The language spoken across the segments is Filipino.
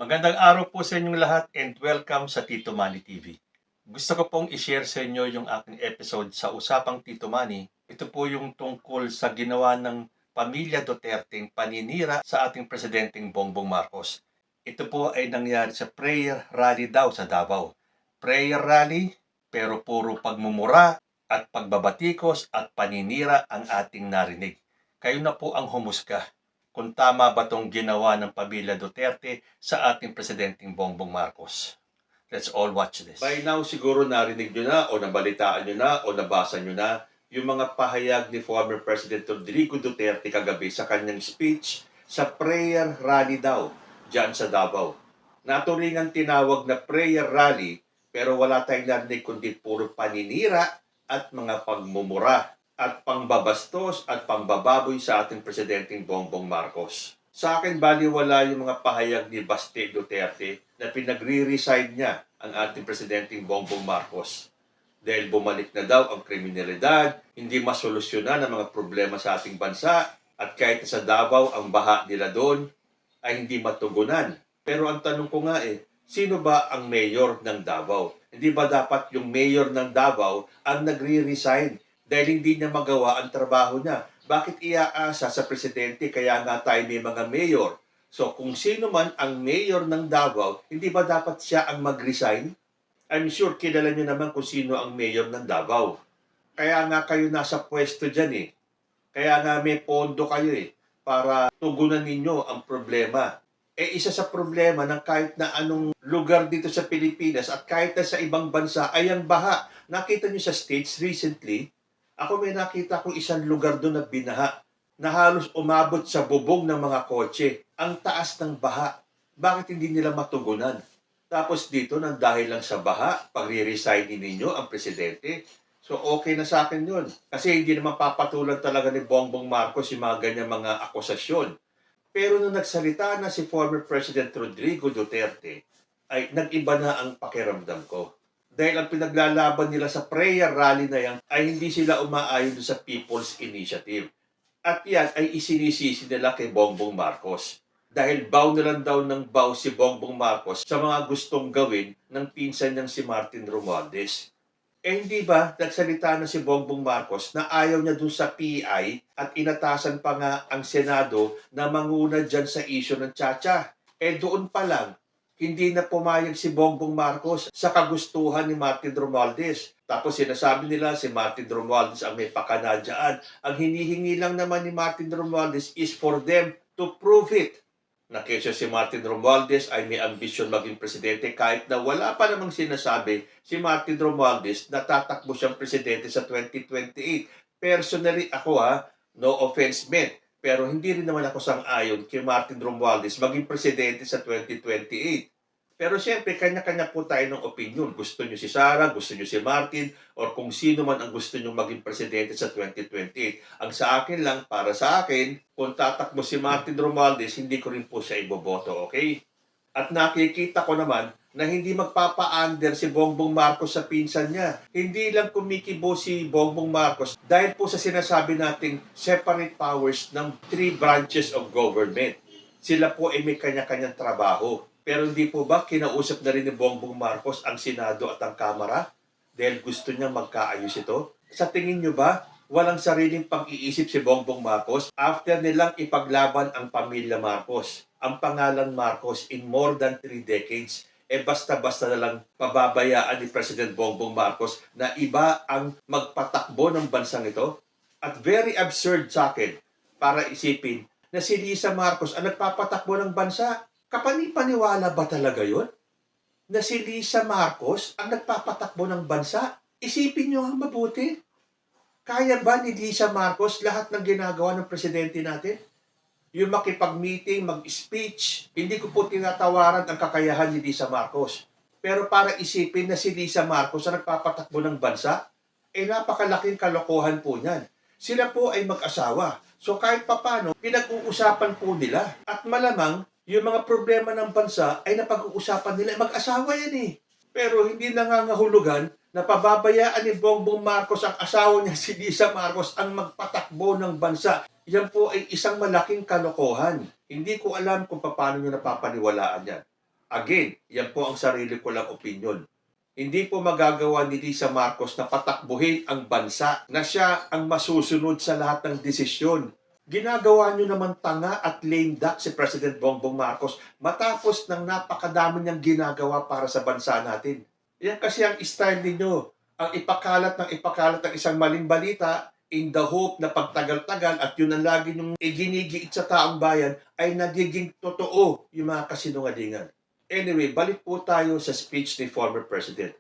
Magandang araw po sa inyong lahat and welcome sa Tito Manny TV. Gusto ko pong i-share sa inyo yung aking episode sa Usapang Tito Manny. Ito po yung tungkol sa ginawa ng pamilya Duterteng paninira sa ating presidenteng Bongbong Marcos. Ito po ay nangyari sa prayer rally daw sa Davao. Prayer rally pero puro pagmumura at pagbabatikos at paninira ang ating narinig. Kayo na po ang humusga kung tama ba itong ginawa ng pamilya Duterte sa ating presidenteng Bongbong Marcos. Let's all watch this. By now, siguro narinig nyo na o nabalitaan nyo na o nabasa nyo na yung mga pahayag ni former President Rodrigo Duterte kagabi sa kanyang speech sa prayer rally daw dyan sa Davao. Naturingan tinawag na prayer rally pero wala tayong narinig kundi puro paninira at mga pagmumura at pangbabastos at pangbababoy sa ating presidenteng Bongbong Marcos. Sa akin, baliwala yung mga pahayag ni Baste Duterte na pinagre-resign niya ang ating presidenteng Bongbong Marcos. Dahil bumalik na daw ang kriminalidad, hindi masolusyonan ang mga problema sa ating bansa, at kahit sa Davao ang baha nila doon ay hindi matugunan. Pero ang tanong ko nga sino ba ang mayor ng Davao? Hindi ba dapat yung mayor ng Davao ang nagre-resign dahil hindi niya magawa ang trabaho niya? Bakit iaasa sa presidente kaya nga tayo may mga mayor? So kung sino man ang mayor ng Davao, hindi ba dapat siya ang mag-resign? I'm sure kilala niyo naman kung sino ang mayor ng Davao. Kaya nga kayo nasa pwesto dyan Kaya nga may pondo kayo para tugunan ninyo ang problema. Isa sa problema ng kahit na anong lugar dito sa Pilipinas at kahit na sa ibang bansa ay ang baha. Nakita niyo sa States recently, ako may nakita kong isang lugar doon na binaha na halos umabot sa bubong ng mga kotse. Ang taas ng baha. Bakit hindi nila matugunan? Tapos dito, nang dahil lang sa baha, pagre-resignin ninyo ang presidente, so okay na sa akin yun. Kasi hindi naman papatulan talaga ni Bongbong Marcos yung mga ganyan mga akusasyon. Pero nung nagsalita na si former President Rodrigo Duterte, ay nag-iba na ang pakiramdam ko. Dahil ang pinaglalaban nila sa prayer rally na yan ay hindi sila umaayon sa People's Initiative. At yan ay isinisisi nila kay Bongbong Marcos. Dahil baw na lang daw ng baw si Bongbong Marcos sa mga gustong gawin ng pinsan niyang si Martin Romualdez. Hindi ba nagsalita na si Bongbong Marcos na ayaw niya dun sa PI at inatasan pa nga ang Senado na manguna dyan sa issue ng Chacha? Doon pa lang, hindi na pumayag si Bongbong Marcos sa kagustuhan ni Martin Romualdez. Tapos sinasabi nila si Martin Romualdez ang may pakanadyaan. Ang hinihingi lang naman ni Martin Romualdez is for them to prove it na kesa si Martin Romualdez ay may ambisyon maging presidente kahit na wala pa namang sinasabi si Martin Romualdez na tatakbo siyang presidente sa 2028. Personally ako no offense meant, pero hindi rin naman ako sang-ayon kay Martin Romualdez maging presidente sa 2028. Pero siyempre, kanya-kanya po tayo ng opinion. Gusto nyo si Sara, gusto nyo si Martin, or kung sino man ang gusto nyo maging presidente sa 2028. Ang sa akin lang, para sa akin, kung tatakbo si Martin Romualdez, hindi ko rin po siya iboboto, okay? At nakikita ko naman na hindi magpapa-under si Bongbong Marcos sa pinsan niya. Hindi lang kumikibo si Bongbong Marcos dahil po sa sinasabi nating separate powers ng 3 branches of government. Sila po ay may kanya-kanyang trabaho. Pero hindi po ba kinausap na rin ni Bongbong Marcos ang Senado at ang Kamara? Dahil gusto niya magkaayos ito? Sa tingin niyo ba, walang sariling pag-iisip si Bongbong Marcos after nilang ipaglaban ang pamilya Marcos? Ang pangalan Marcos in more than 3 decades, basta-basta na lang pababayaan ni President Bongbong Marcos na iba ang magpatakbo ng bansang ito? At very absurd sa akin para isipin na si Lisa Marcos ang nagpapatakbo ng bansa. Kapani-paniwala ba talaga yun? Na si Lisa Marcos ang nagpapatakbo ng bansa? Isipin nyo ang mabuti. Kaya ba ni Lisa Marcos lahat ng ginagawa ng presidente natin? Yung makipag-meeting, mag-speech, hindi ko po tinatawaran ang kakayahan ni Lisa Marcos. Pero para isipin na si Lisa Marcos ang nagpapatakbo ng bansa, napakalaking kalokohan po niyan. Sila po ay mag-asawa. So kahit papano, pinag-uusapan po nila. At malamang, yung mga problema ng bansa ay napag-uusapan nila. Mag-asawa yan Pero hindi nangangahulugan na pababayaan ni Bongbong Marcos ang asawa niya si Lisa Marcos ang magpatakbo ng bansa. Yan po ay isang malaking kalokohan. Hindi ko alam kung paano nyo napapaniwalaan yan. Again, yan po ang sarili ko lang opinion. Hindi po magagawa ni Lisa Marcos na patakbuhin ang bansa na siya ang masusunod sa lahat ng desisyon. Ginagawa nyo naman tanga at lame duck si President Bongbong Marcos matapos ng napakadami niyang ginagawa para sa bansa natin. Yan kasi ang style ninyo. Ang ipakalat ng isang maling balita in the hope na pagtagal-tagal at yun ang lagi niyong iginigiit sa taong bayan ay nagiging totoo yung mga kasinungalingan. Anyway, balik po tayo sa speech ni former President.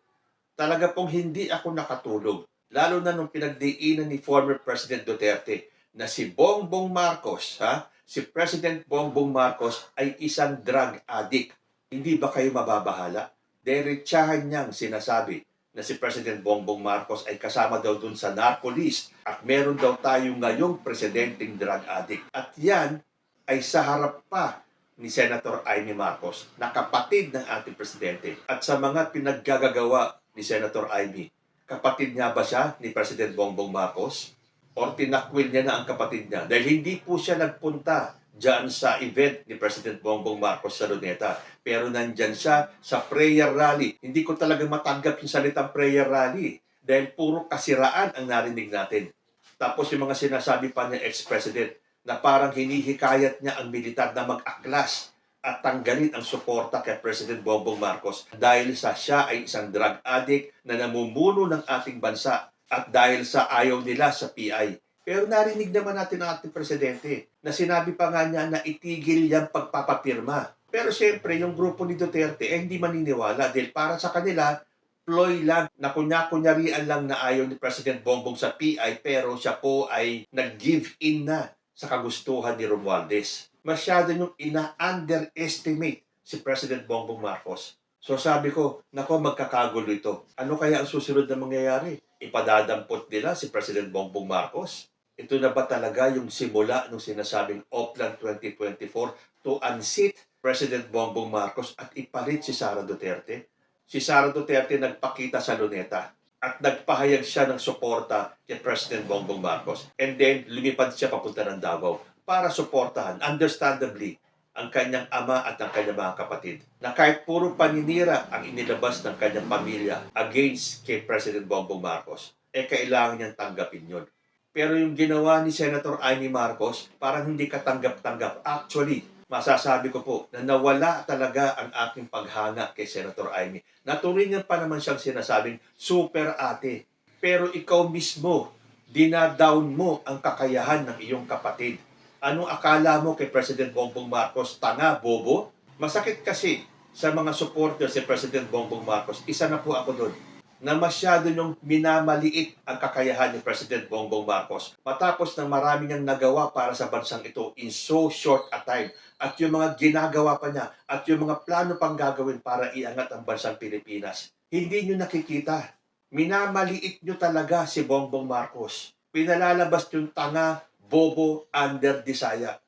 Talaga pong hindi ako nakatulog, lalo na nung pinagdiinan ni former President Duterte na si Bongbong Marcos, si President Bongbong Marcos ay isang drug addict. Hindi ba kayo mababahala? Diretsahan niyang sinasabi na si President Bongbong Marcos ay kasama daw dun sa narco list at meron daw tayo ngayong presidenteng drug addict. At yan ay sa harap pa ni Senator Amy Marcos na kapatid ng ating presidente. At sa mga pinaggagawa ni Senator Amy, kapatid niya ba siya ni President Bongbong Marcos? O tinakwil niya na ang kapatid niya? Dahil hindi po siya nagpunta dyan sa event ni President Bongbong Marcos sa Luneta. Pero nandyan siya sa prayer rally. Hindi ko talaga matanggap yung salitang prayer rally dahil puro kasiraan ang narinig natin. Tapos yung mga sinasabi pa ng ex-president na parang hinihikayat niya ang militar na mag-aklas at tanggalin ang suporta kay President Bongbong Marcos dahil sa siya ay isang drug addict na namumuno ng ating bansa at dahil sa ayaw nila sa PI. Pero narinig naman natin ang ating presidente na sinabi pa nga niya na itigil yung pagpapapirma. Pero siyempre, yung grupo ni Duterte hindi maniniwala dahil para sa kanila, ploy lang na kunya-kunyarian lang na ayaw ni President Bongbong sa PI pero siya po ay nag-give in na sa kagustuhan ni Romualdez. Masyado niyong ina-underestimate si President Bongbong Marcos. So sabi ko, nako magkakagulo ito. Ano kaya ang susunod na mangyayari? Ipadadampot nila si President Bongbong Marcos? Ito na ba talaga yung simula ng sinasabing Oplan 2024 to unseat President Bongbong Marcos at ipalit si Sara Duterte? Si Sara Duterte nagpakita sa Luneta at nagpahayag siya ng suporta kay President Bongbong Marcos. And then, lumipad siya papunta ng Davao para suportahan, understandably, ang kanyang ama at ang kanyang mga kapatid. Na kahit puro paninira ang inilabas ng kanyang pamilya against kay President Bongbong Marcos, kailangan niyang tanggapin yun. Pero yung ginawa ni Senator Amy Marcos, parang hindi katanggap-tanggap. Actually, masasabi ko po na nawala talaga ang aking paghanga kay Senator Amy. Naturingan pa naman siyang sinasabing super ate. Pero ikaw mismo, dinadown mo ang kakayahan ng iyong kapatid. Anong akala mo kay President Bongbong Marcos? Tanga, bobo? Masakit kasi sa mga supporters si President Bongbong Marcos. Isa na po ako doon na masyado niyong minamaliit ang kakayahan ni President Bongbong Marcos matapos ng marami niyang nagawa para sa bansang ito in so short a time at yung mga ginagawa pa niya at yung mga plano pang gagawin para iangat ang bansang Pilipinas. Hindi niyo nakikita. Minamaliit niyo talaga si Bongbong Marcos. Pinalalabas yung tanga, bobo, under desaya.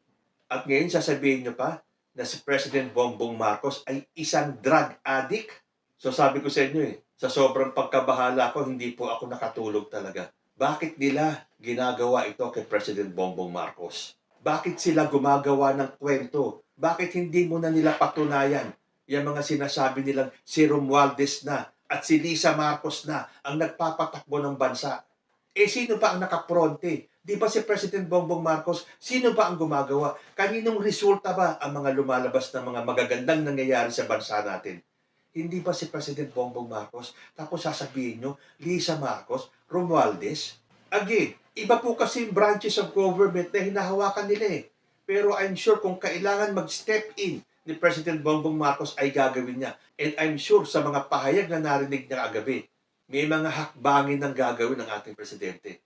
At ngayon sasabihin niyo pa na si President Bongbong Marcos ay isang drug addict. So sabi ko sa inyo sa sobrang pagkabahala ko, hindi po ako nakatulog talaga. Bakit nila ginagawa ito kay President Bongbong Marcos? Bakit sila gumagawa ng kwento? Bakit hindi mo na nila patunayan yung mga sinasabi nilang si Romualdez na at si Lisa Marcos na ang nagpapatakbo ng bansa? Sino ba ang nakapronte? Di ba si President Bongbong Marcos, sino ba ang gumagawa? Kaninong resulta ba ang mga lumalabas na mga magagandang nangyayari sa bansa natin? Hindi ba si President Bongbong Marcos? Tapos sasabihin nyo, Lisa Marcos, Romualdez? Again, iba po kasi yung branches of government na hinahawakan nila Pero I'm sure kung kailangan mag-step in ni President Bongbong Marcos ay gagawin niya. And I'm sure sa mga pahayag na narinig niya kagabi, may mga hakbangin ng gagawin ng ating presidente.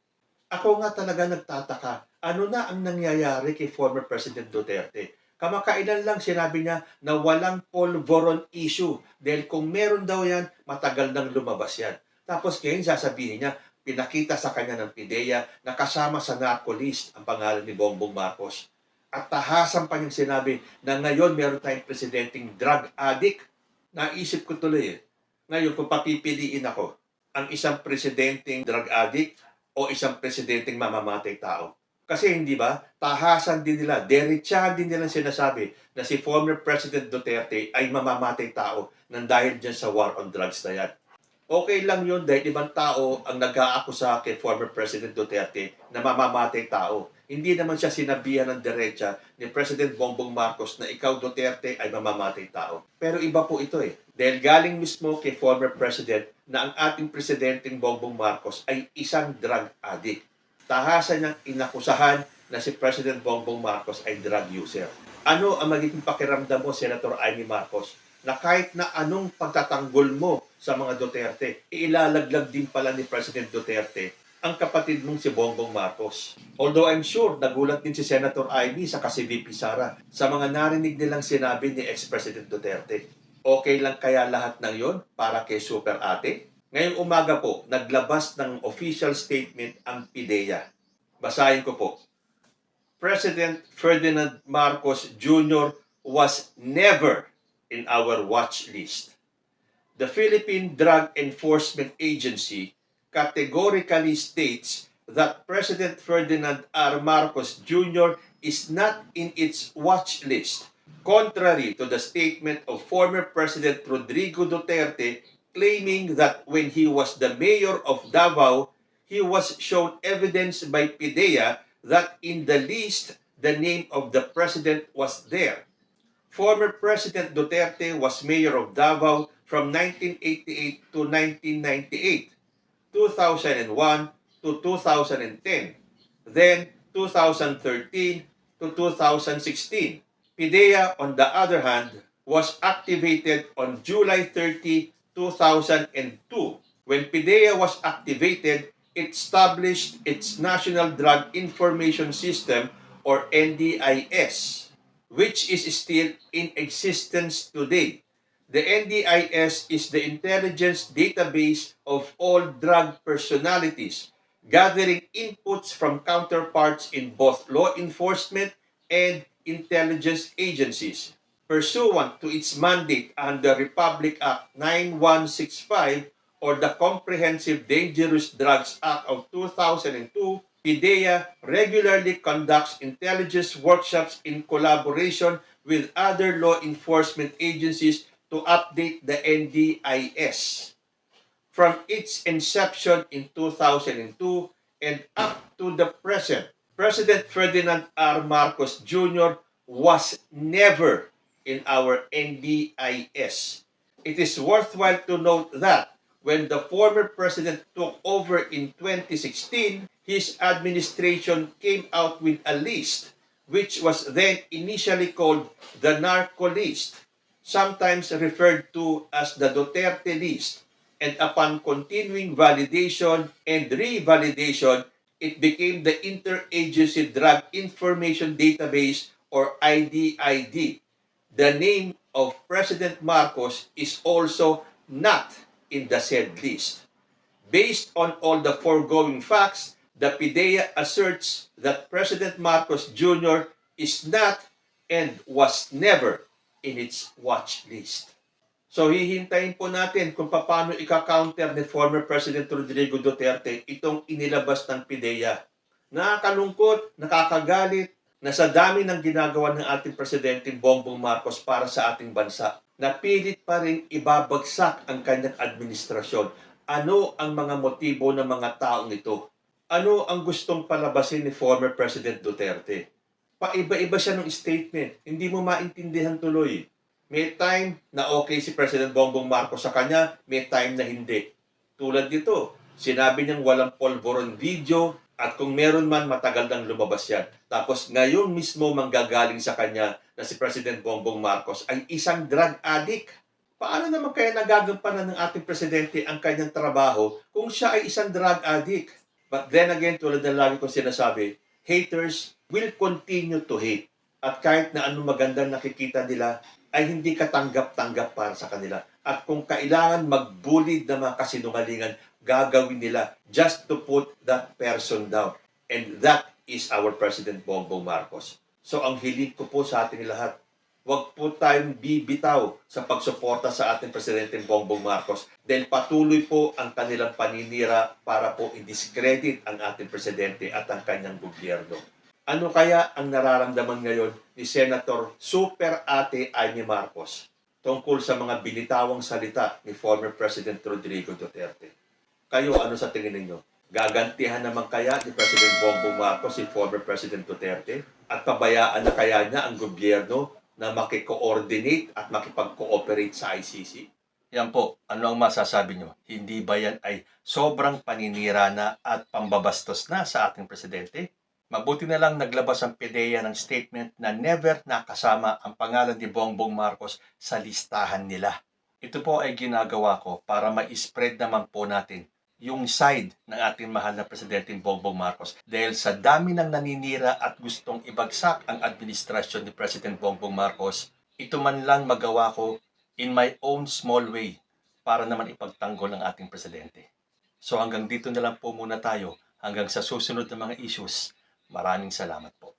Ako nga talaga nagtataka, ano na ang nangyayari kay former President Duterte? Kamakailan lang sinabi niya na walang polvoron issue. Dahil kung meron daw yan, matagal nang lumabas yan. Tapos ngayon sasabihin niya, pinakita sa kanya ng PIDEA na kasama sa narco list ang pangalan ni Bongbong Marcos. At tahasan pa niyang sinabi na ngayon meron tayong presidenteng drug addict. Naisip ko tuloy Ngayon kung papipiliin ako, ang isang presidenteng drug addict o isang presidenteng mamamatay tao. Kasi hindi ba, tahasan din nila, derechahan din nila sinasabi na si former President Duterte ay mamamatay tao nang dahil dyan sa war on drugs na yan. Okay lang yun dahil ibang tao ang nag-aakusa kay former President Duterte na mamamatay tao. Hindi naman siya sinabihan ng derecha ni President Bongbong Marcos na ikaw Duterte ay mamamatay tao. Pero iba po ito eh. Dahil galing mismo kay former President na ang ating Presidenteng Bongbong Marcos ay isang drug addict. Tahasan niyang inakusahan na si President Bongbong Marcos ay drug user. Ano ang magiging pakiramdam mo, Senator Amy Marcos, na kahit na anong pagtatanggol mo sa mga Duterte, ilalaglag din pala ni President Duterte ang kapatid mong si Bongbong Marcos. Although I'm sure nagulat din si Senator Amy sa si VP Sara sa mga narinig nilang sinabi ni ex-President Duterte. Okay lang kaya lahat ng yon para kay Super Ate? Ngayong umaga po, naglabas ng official statement ang PIDEA. Basahin ko po. President Ferdinand Marcos Jr. was never in our watch list. The Philippine Drug Enforcement Agency categorically states that President Ferdinand R. Marcos Jr. is not in its watch list, contrary to the statement of former President Rodrigo Duterte claiming that when he was the mayor of Davao, he was shown evidence by PIDEA that in the list, the name of the president was there. Former President Duterte was mayor of Davao from 1988 to 1998, 2001 to 2010, then 2013 to 2016. PIDEA, on the other hand, was activated on July 30, 2002. When PIDEA was activated, it established its National Drug Information System or NDIS, which is still in existence today. The NDIS is the intelligence database of all drug personalities, gathering inputs from counterparts in both law enforcement and intelligence agencies. Pursuant to its mandate under Republic Act 9165 or the Comprehensive Dangerous Drugs Act of 2002, PIDEA regularly conducts intelligence workshops in collaboration with other law enforcement agencies to update the NDIS. From its inception in 2002 and up to the present, President Ferdinand R. Marcos Jr. was never in our NDIS. It is worthwhile to note that when the former president took over in 2016, his administration came out with a list which was then initially called the Narco List, sometimes referred to as the Duterte List, and upon continuing validation and revalidation, it became the Interagency Drug Information Database or IDID. The name of President Marcos is also not in the said list. Based on all the foregoing facts, the PIDEA asserts that President Marcos Jr. is not and was never in its watch list. So hihintayin po natin kung paano ika-counter ni former President Rodrigo Duterte itong inilabas ng PIDEA. Nakakalungkot, nakakagalit, na sa dami ng ginagawa ng ating Presidente Bongbong Marcos para sa ating bansa, napilit pa rin ibabagsak ang kanyang administrasyon. Ano ang mga motibo ng mga taong ito? Ano ang gustong palabasin ni former President Duterte? Paiba-iba siya ng statement. Hindi mo maintindihan tuloy. May time na okay si President Bongbong Marcos sa kanya, may time na hindi. Tulad dito, sinabi niyang walang polvoron video, at kung meron man, matagal nang lumabas yan. Tapos ngayon mismo manggagaling sa kanya na si President Bongbong Marcos ay isang drug addict. Paano naman kaya nagagampanan ng ating presidente ang kanyang trabaho kung siya ay isang drug addict? But then again, tulad ng lagi kong sinasabi, haters will continue to hate. At kahit na anong magandang nakikita nila, ay hindi katanggap-tanggap para sa kanila. At kung kailangan mag-bully ng mga kasinungalingan, gagawin nila just to put that person down. And that is our President Bongbong Marcos. So ang hiling ko po sa ating lahat, huwag po tayong bibitaw sa pagsuporta sa ating Presidente Bongbong Marcos dahil patuloy po ang kanilang paninira para po i-discredit ang ating Presidente at ang kanyang gobyerno. Ano kaya ang nararamdaman ngayon ni Senator Super Ate Amy Marcos tungkol sa mga binitawang salita ni former President Rodrigo Duterte? Kayo, ano sa tingin ninyo? Gagantihan naman kaya ni President Bongbong Marcos si former President Duterte? At pabayaan na kaya niya ang gobyerno na makiko-coordinate at makipag-cooperate sa ICC? Yan po, ano ang masasabi nyo? Hindi ba yan ay sobrang paninira na at pambabastos na sa ating presidente? Mabuti na lang naglabas ang PDEA ng statement na never nakasama ang pangalan ni Bongbong Marcos sa listahan nila. Ito po ay ginagawa ko para ma-spread naman po natin yung side ng ating mahal na Presidente Bongbong Marcos. Dahil sa dami ng naninira at gustong ibagsak ang administrasyon ni President Bongbong Marcos, ito man lang magawa ko in my own small way para naman ipagtanggol ng ating Presidente. So hanggang dito na lang po muna tayo, hanggang sa susunod na mga issues. Maraming salamat po.